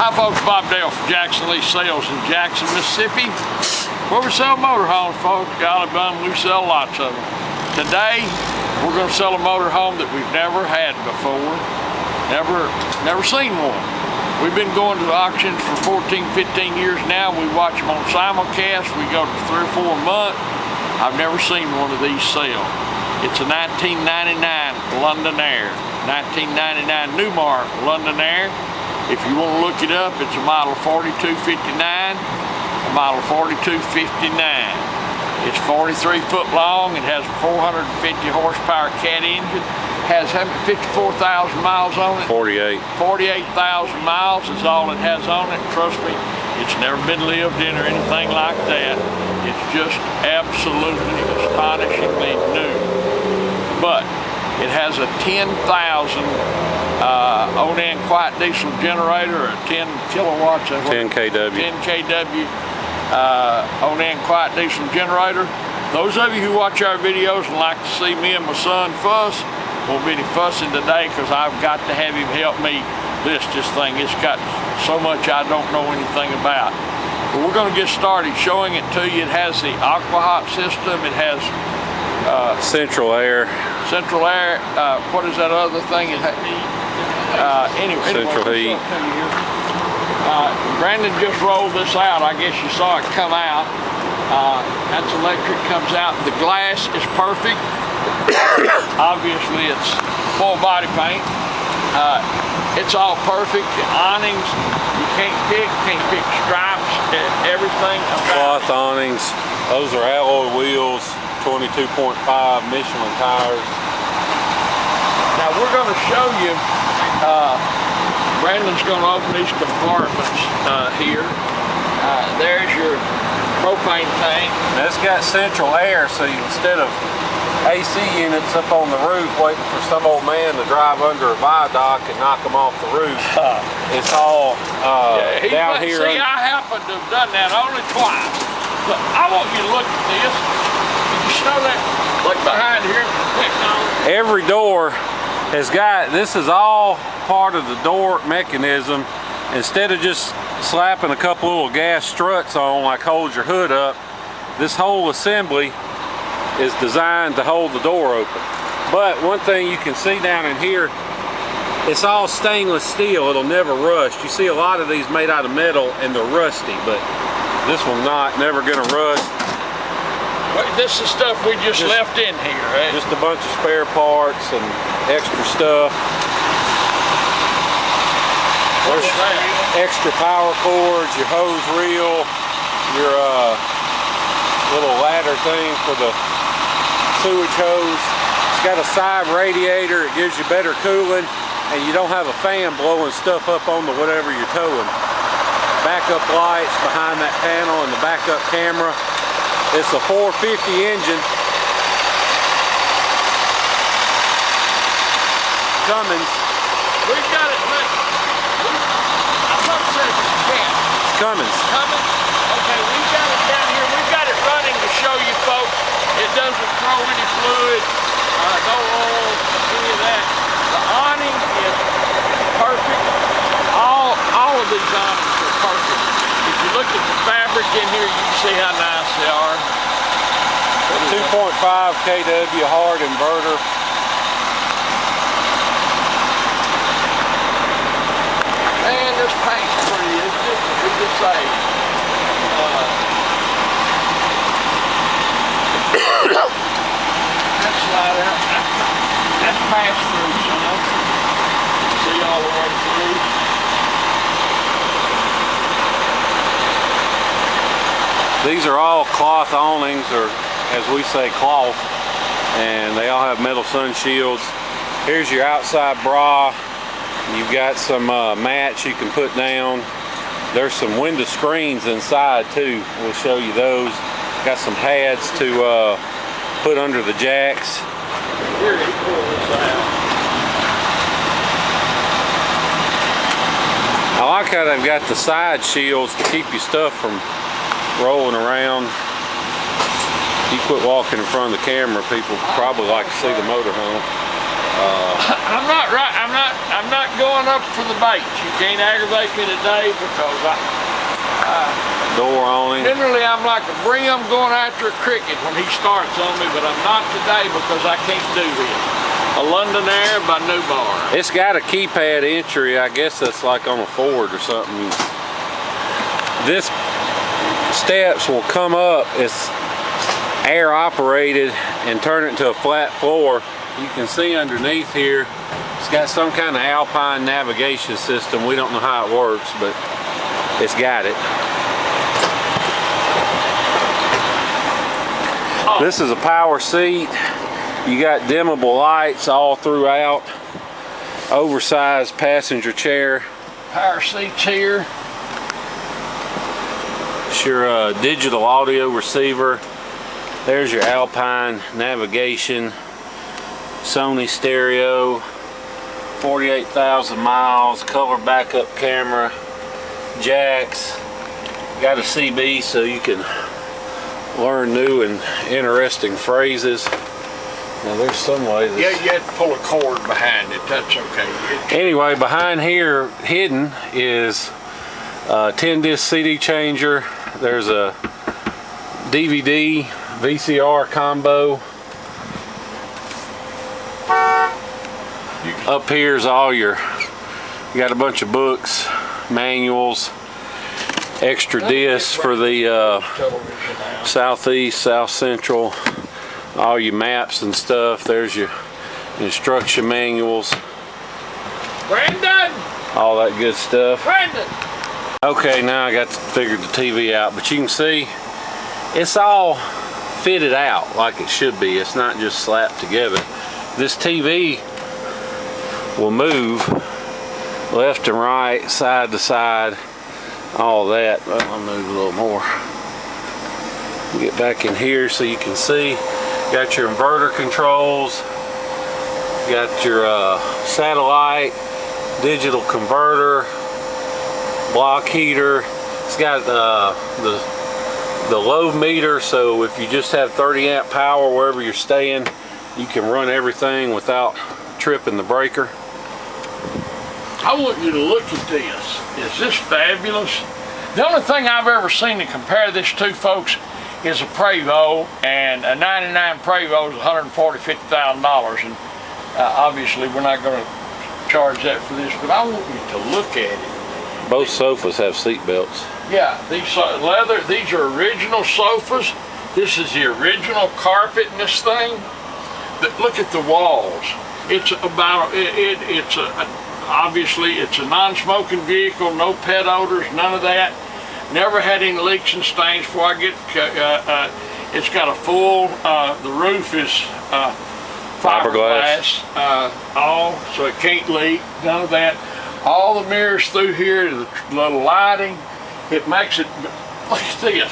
Hi folks, Bob Dale from Jackson Lee Sales in Jackson, Mississippi, where we sell motorhomes, folks. Alabama, we sell lots of them. Today, we're going to sell a motorhome that we've never had before, never seen one. We've been going to auctions for 14, 15 years now. We watch them on simulcast. We go to 3 or 4 a month. I've never seen one of these sell. It's a 1999 London Aire, 1999 Newmar London Aire. If you want to look it up, it's a model 4259, a model 4259. It's 43 foot long. It has a 450 horsepower cat engine. Has 54,000 miles on it. 48,000 miles is all it has on it. Trust me, it's never been lived in or anything like that. It's just absolutely astonishingly new. But it has a 10,000 on-end quiet diesel generator, or 10 kilowatts, 10 kW. 10 kW on-end quiet diesel generator. Those of you who watch our videos and like to see me and my son fuss, won't be any fussing today because I've got to have him help me list this thing. It's got so much I don't know anything about. But we're going to get started showing it to you. It has the aqua hot system. It has Central Aire. Central Aire. What is that other thing? Anyway, Central heat. Brandon just rolled this out. I guess you saw it come out. That's electric, comes out. The glass is perfect. Obviously, it's full body paint. It's all perfect. The awnings, you can't pick stripes, everything. Cloth awnings. Those are alloy wheels. 22.5 Michelin tires. Now we're going to show you, Brandon's going to open these compartments here. There's your propane tank. Now it's got central air, so instead of AC units up on the roof waiting for some old man to drive under a viaduct and knock them off the roof, it's all down here. See, I happen to have done that only twice. But I want you to look at this. Show that. Look behind here. Every door has got, this is all part of the door mechanism. Instead of just slapping a couple little gas struts on like hold your hood up, this whole assembly is designed to hold the door open. But one thing you can see down in here, it's all stainless steel. It'll never rust. You see a lot of these made out of metal and they're rusty, but this one's not, never gonna rust. This is stuff we just left in here, right? Just a bunch of spare parts and extra stuff. There's extra power cords, your hose reel, your little ladder thing for the sewage hose. It's got a side radiator. It gives you better cooling, and you don't have a fan blowing stuff up on the whatever you're towing. Backup lights behind that panel and the backup camera. It's a 450 engine. Cummins. We've got it. I thought it said it was a cat. Cummins. Cummins? Okay, we've got it down here. We've got it running to show you folks. It doesn't throw any fluid, no oil, any of that. The awning is perfect. All of these awnings are perfect. If you look at the fabric in here, you can see how nice they are. 2.5 kW hard inverter. Man, this paint's pretty. It's just like, that slide out. That's pass through, son. See all the way through. These are all cloth awnings, or as we say, cloth, and they all have metal sun shields. Here's your outside bra. You've got some mats you can put down. There's some window screens inside too. We'll show you those. Got some pads to put under the jacks. Here, he pulled this out. I like how they've got the side shields to keep your stuff from rolling around. You quit walking in front of the camera, people probably like to see the motorhome. I'm not going up for the baits. You can't aggravate me today because door on him. generally I'm like a brim going after a cricket when he starts on me, but I'm not today because I can't do this. A London Aire by Newmar. It's got a keypad entry. I guess that's like on a Ford or something. This steps will come up. It's air operated and turn it into a flat floor. You can see underneath here, it's got some kind of alpine navigation system. We don't know how it works, but it's got it. This is a power seat. You got dimmable lights all throughout. Oversized passenger chair. Power seats here. It's your digital audio receiver. There's your alpine navigation. Sony stereo. 48,000 miles. Color backup camera. Jacks. Got a CB so you can learn new and interesting phrases. Now there's some way this... Yeah, you had to pull a cord behind it. That's okay. Anyway, behind here, hidden, is a 10-disc CD changer. There's a DVD, VCR combo. Up here is all your... You got a bunch of books, manuals, extra discs for the southeast, south central. All your maps and stuff. There's your instruction manuals. Brandon! All that good stuff. Brandon! Okay, now I got figured the TV out, but you can see it's all fitted out like it should be. It's not just slapped together. This TV will move left and right, side to side, all that. Well, I'll move a little more. Get back in here so you can see. Got your inverter controls, got your satellite, digital converter, block heater. It's got the load meter, so if you just have 30 amp power wherever you're staying, you can run everything without tripping the breaker. I want you to look at this. Is this fabulous? The only thing I've ever seen to compare this to, folks, is a Prevost, and a 99 Prevost is $140,000, and obviously we're not going to charge that for this, but I want you to look at it. Both sofas have seat belts. Yeah, these leather, these are original sofas. This is the original carpet in this thing. Look at the walls. It's about, obviously it's a non-smoking vehicle, no pet odors, none of that. Never had any leaks and stains before I get, it's got a full, the roof is fiberglass, all, so it can't leak, none of that. All the mirrors through here, the little lighting, it makes it, look at this.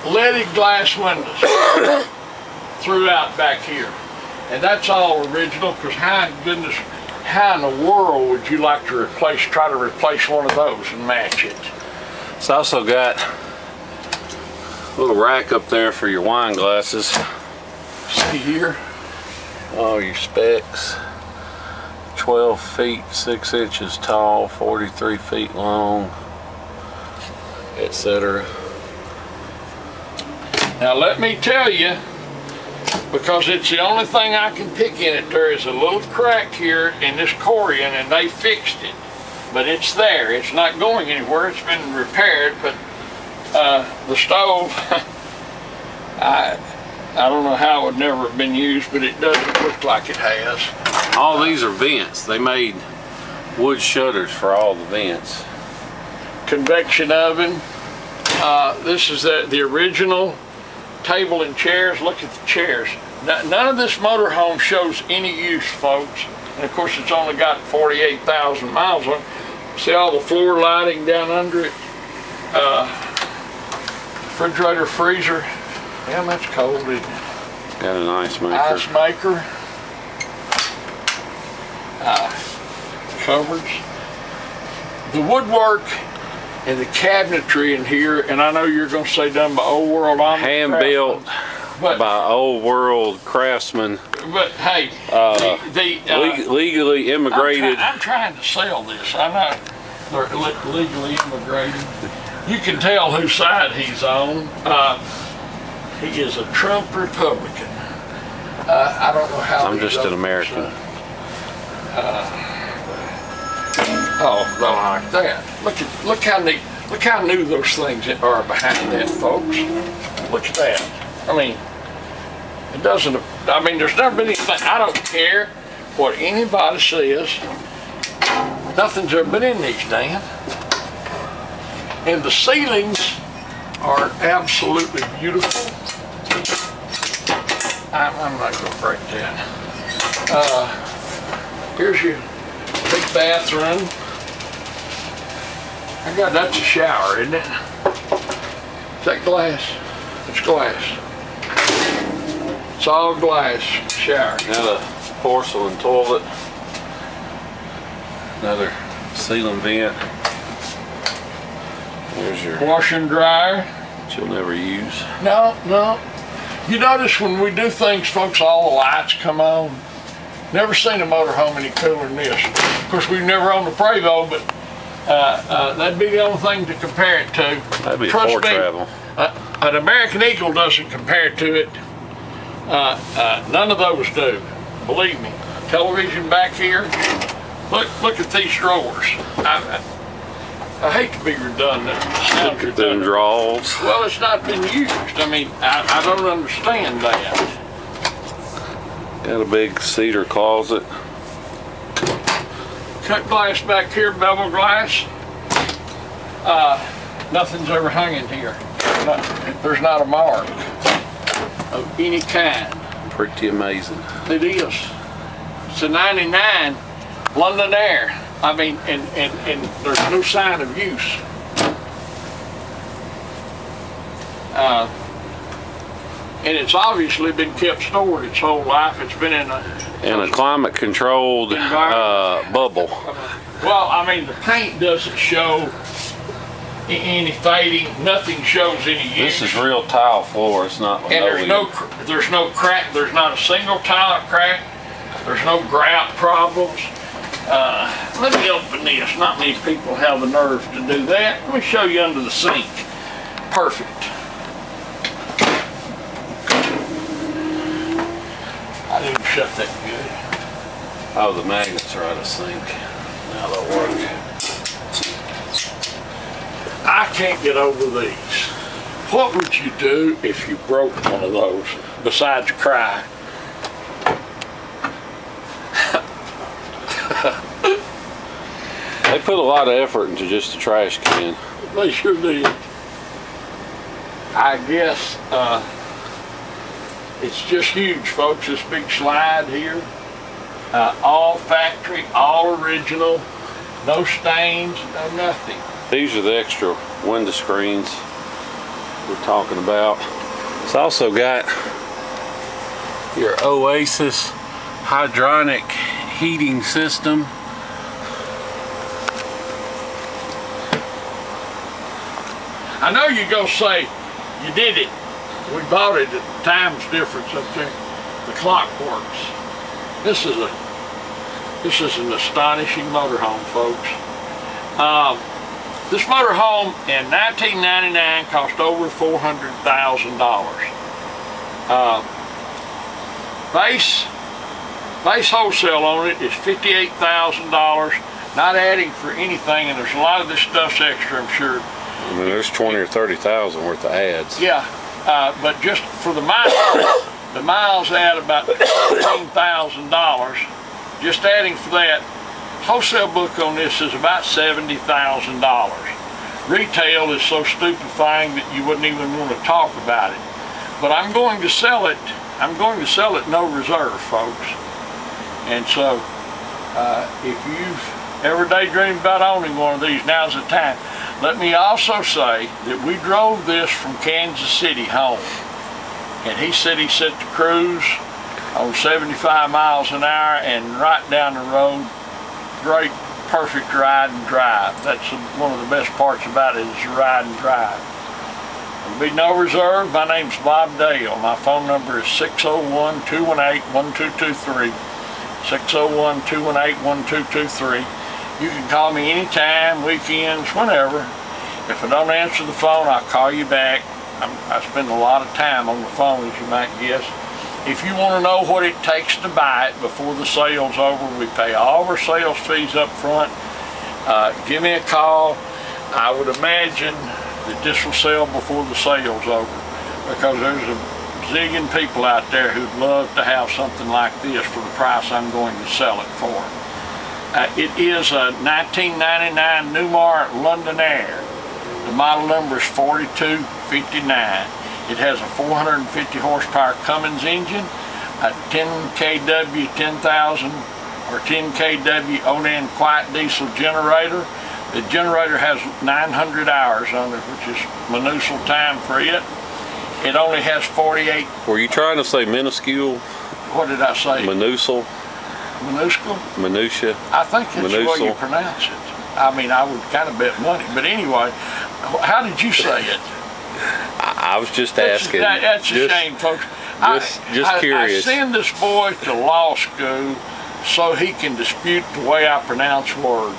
Leaded glass windows throughout back here. And that's all original, because how in the world would you like to try to replace one of those and match it? It's also got a little rack up there for your wine glasses. See here? All your specs. 12 feet 6 inches tall, 43 feet long, etc. Now let me tell you, because it's the only thing I can pick in it, there is a little crack here in this corian, and they fixed it. But it's there, it's not going anywhere, it's been repaired, but the stove, I don't know how it would never have been used, but it doesn't look like it has. All these are vents. They made wood shutters for all the vents. Convection oven. This is the original table and chairs. Look at the chairs. None of this motorhome shows any use, folks. And of course it's only got 48,000 miles on it. See all the floor lighting down under it. Refrigerator, freezer. Damn, that's cold, isn't it? Got an ice maker. Ice maker. Cupboards. The woodwork and the cabinetry in here, and I know you're going to say done by old world hand built by old world craftsmen. but hey, legally immigrated. I'm trying to sell this. I know they're legally immigrated. You can tell whose side he's on. He is a Trump Republican. I don't know how. I'm just an American. Oh, no, like that. Look how neat. Look how new those things are behind that, folks. Look at that. I mean, it doesn't. I mean, there's never been anything. I don't care what anybody says. Nothing's ever been in these, Dan. And the ceilings are absolutely beautiful. I'm not going to break that. Here's your big bathroom. That's a shower, isn't it? Is that glass? It's glass. It's all glass shower. Got a porcelain toilet. Another ceiling vent. There's your washer and dryer. That you'll never use. No. You notice when we do things, folks, all the lights come on. Never seen a motorhome any cooler than this. Of course, we've never owned a Prevost, but that'd be the only thing to compare it to. That'd be Ford travel. An American Eagle doesn't compare to it. None of those do. Believe me. Television back here. Look at these drawers. I hate to be redundant. Look at them drawers. Well, it's not been used. I mean, I don't understand that. Got a big cedar closet. Cut glass back here, bevel glass. Nothing's ever hung in here. There's not a mark of any kind. Pretty amazing. It is. It's a 99 London Aire. I mean, and there's no sign of use. And it's obviously been kept stored its whole life. It's been in a climate-controlled bubble. Well, I mean, the paint doesn't show any fading. Nothing shows any use. This is real tile floor. It's not. And there's no crack. There's not a single tile crack. There's no grout problems. Let me open this. Not many people have the nerve to do that. Let me show you under the sink. Perfect. I didn't shut that good. Oh, the magnets are out of sync. Now they'll work. I can't get over these. What would you do if you broke one of those besides cry? They put a lot of effort into just a trash can. They sure did. I guess it's just huge, folks. This big slide here, all factory, all original, no stains, no nothing. These are the extra window screens we're talking about. It's also got your Oasis hydronic heating system. I know you're gonna say you did it. We bought it at the time's difference up there. The clock works. This is an astonishing motorhome, folks. This motorhome in 1999 cost over $400,000. Base wholesale on it is $58,000, not adding for anything, and there's a lot of this stuff's extra, I'm sure. I mean, there's 20 or 30,000 worth of ads. Yeah, but just for the miles add about $15,000. Just adding for that, wholesale book on this is about $70,000. Retail is so stupefying that you wouldn't even want to talk about it. But I'm going to sell it. I'm going to sell it no reserve, folks. And so, if you've ever daydreamed about owning one of these, now's the time. Let me also say that we drove this from Kansas City home. And he said he set the cruise on 75 miles an hour and right down the road. Great, perfect ride and drive. That's one of the best parts about it is the ride and drive. There'll be no reserve. My name's Bob Dale. My phone number is 601-218-1223. 601-218-1223. You can call me anytime, weekends, whenever. If I don't answer the phone, I'll call you back. I spend a lot of time on the phone, as you might guess. If you want to know what it takes to buy it before the sale's over, we pay all of our sales fees up front. Give me a call. I would imagine that this will sell before the sale's over, because there's a zillion people out there who'd love to have something like this for the price I'm going to sell it for. It is a 1999 Newmar Londone Aire. The model number is 4259. It has a 450 horsepower Cummins engine, a 10 kW 10,000 or 10 kW Onan quiet diesel generator. The generator has 900 hours on it, which is minuscule time for it. It only has 48. Were you trying to say minuscule? What did I say? Minuscule? Minuscule? Minutia? I think that's the way you pronounce it. I mean, I would kind of bet money. But anyway, how did you say it? I was just asking. That's a shame, folks. Just curious. I send this boy to law school so he can dispute the way I pronounce words.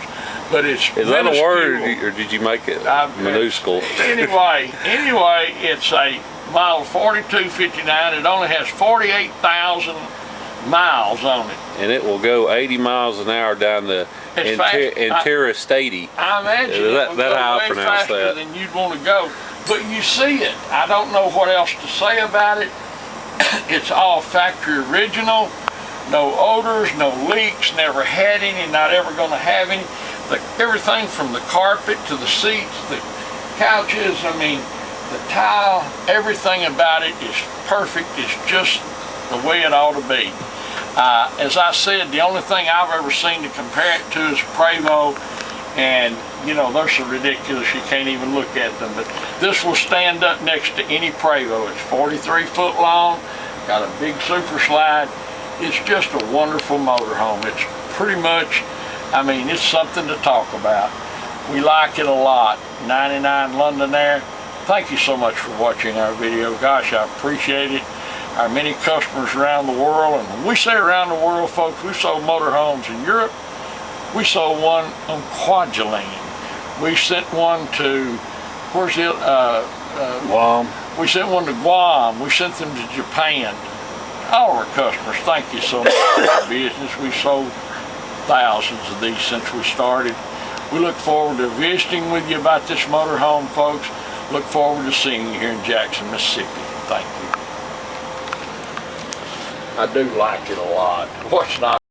But it's Is that a word, or did you make it minuscule? Anyway, it's a model 4259. It only has 48,000 miles on it. And it will go 80 miles an hour down the Interstate. I imagine Is that how I pronounce faster that? than you'd want to go. But you see it. I don't know what else to say about it. It's all factory original. No odors, no leaks, never had any, not ever going to have any. Everything from the carpet to the seats, the couches, I mean, the tile, everything about it is perfect. It's just the way it ought to be. As I said, the only thing I've ever seen to compare it to is Prevost, and you know, they're so ridiculous you can't even look at them. But this will stand up next to any Prevost. It's 43 foot long, got a big super slide. It's just a wonderful motorhome. It's pretty much, I mean, it's something to talk about. We like it a lot. 99 Londone Aire. Thank you so much for watching our video. Gosh, I appreciate it. Our many customers around the world, and when we say around the world, folks, we sold motorhomes in Europe. We sold one on Kwajalein. We sent one to, where's it? Guam. We sent one to Guam. We sent them to Japan. All of our customers, thank you so much for your business. We've sold thousands of these since we started. We look forward to visiting with you about this motorhome, folks. Look forward to seeing you here in Jackson, Mississippi. Thank you. I do like it a lot. What's not?